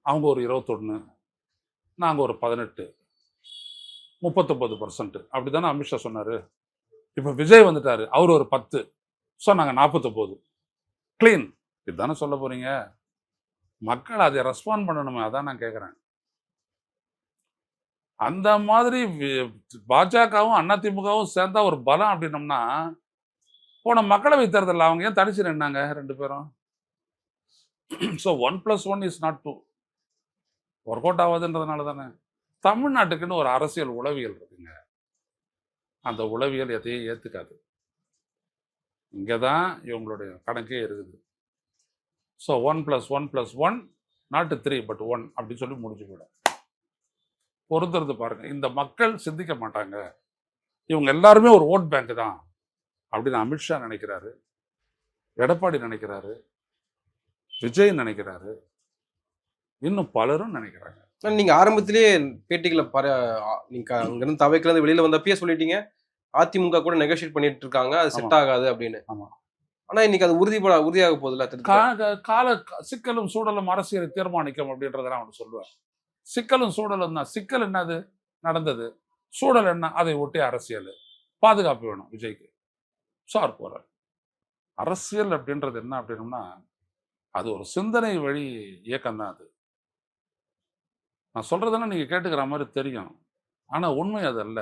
அவங்க ஒரு 21, நாங்கள் ஒரு 18, 39%. அப்படி தானே அமித்ஷா சொன்னார். இப்போ விஜய் வந்துட்டாரு, அவர் ஒரு 10, ஸோ நாங்கள் 49. கிளீன். இதுதானே சொல்ல போறீங்க? மக்கள் அதை ரெஸ்பாண்ட் பண்ணணுமே, அதான் நான் கேட்குறேன். அந்த மாதிரி பாஜகவும் அதிமுகவும் சேர்ந்தா ஒரு பலம் அப்படின்னம்னா, போன மக்களவை தேர்தலில் அவங்க ஏன் தனிச்சு நின்னாங்க 2 பேரும்? So 1+1 is not 2. Work out ஆகாதுன்றதுனால தானே. தமிழ்நாட்டுக்குன்னு ஒரு அரசியல் உளவியல் இருக்குங்க. அந்த உளவியல் எதையும் ஏற்றுக்காது. இங்கே தான் இவங்களுடைய கணக்கே இருக்குது. ஸோ 1+1+1 நாட் 3 பட் 1 அப்படின்னு சொல்லி முடிஞ்சு போயிடும். பொறுத்துறது பாருங்க. இந்த மக்கள் சிந்திக்க மாட்டாங்க, இவங்க எல்லாருமே ஒரு ஓட் பேங்க் தான் அப்படின்னு அமித்ஷா நினைக்கிறாரு, எடப்பாடி நினைக்கிறாரு, விஜய் நினைக்கிறாரு, இன்னும் பலரும் நினைக்கிறாங்க. நீங்க ஆரம்பத்திலேயே பேட்டிகளை நீங்க அங்கிருந்து தவைக்கிலிருந்து வெளியில வந்தப்பயே சொல்லிட்டீங்க, அதிமுக கூட நெகோசியேட் பண்ணிட்டு இருக்காங்க, அது செட் ஆகாது அப்படின்னு. ஆமா. ஆனா இன்னைக்கு அது உறுதியாக போகுதுல்ல. கால சிக்கலும் சூழலும் அரசியலை தீர்மானிக்கும் அப்படின்றதெல்லாம் அவனு சொல்லுவார். சிக்கலும் சூழலும் தான். சிக்கல் என்னது நடந்தது, சூழல் என்ன, அதை ஒட்டி அரசியல். பாதுகாப்பு வேணும் விஜய்க்கு, சார் போறார். அரசியல் அப்படின்றது என்ன அப்படின்னம்னா, அது ஒரு சிந்தனை வழி இயக்கம் தான். அது நான் சொல்றதுன்னா நீங்க கேட்டுக்கிற மாதிரி தெரியும், ஆனா உண்மை அது அல்ல.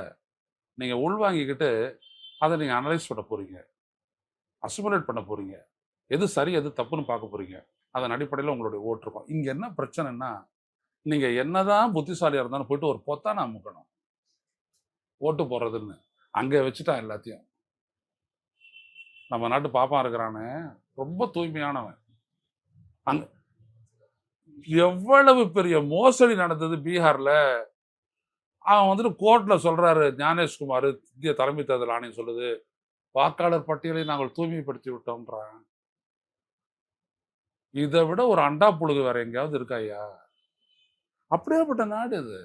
நீங்க உள்வாங்கிக்கிட்டு அதை நீங்க அனலைஸ் பண்ண போறீங்க, அசிமுலேட் பண்ண போறீங்க, எது சரி எது தப்புன்னு பார்க்க போறீங்க. அதன் அடிப்படையில் உங்களுடைய ஓட்டு இருக்கும். இங்க என்ன பிரச்சனைன்னா, நீங்க என்னதான் புத்திசாலியா இருந்தாலும் போயிட்டு ஒரு பொத்தான அமுக்கணும் ஓட்டு போடுறதுன்னு. அங்கே வச்சுட்டா எல்லாத்தையும். நம்ம நாட்டு பாப்பா இருக்கிறானே, ரொம்ப தூய்மையானவன். அங்க எவ்வளவு பெரிய மோசடி நடந்தது பீகார்ல. அவன் வந்துட்டு கோர்ட்ல சொல்றாரு, ஞானேஷ்குமார் இந்திய தலைமை தேர்தல் ஆணையம் சொல்லுது, வாக்காளர் பட்டியலை நாங்கள் தூய்மைப்படுத்தி விட்டோம்ன்றான். இதை விட ஒரு அண்டா புழுகு வேற எங்கேயாவது இருக்கா ஐயா? அப்படியேப்பட்ட நாடு இது.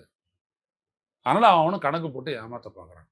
அதனால அவனும் கணக்கு போட்டு ஏமாத்த பார்க்குறான்.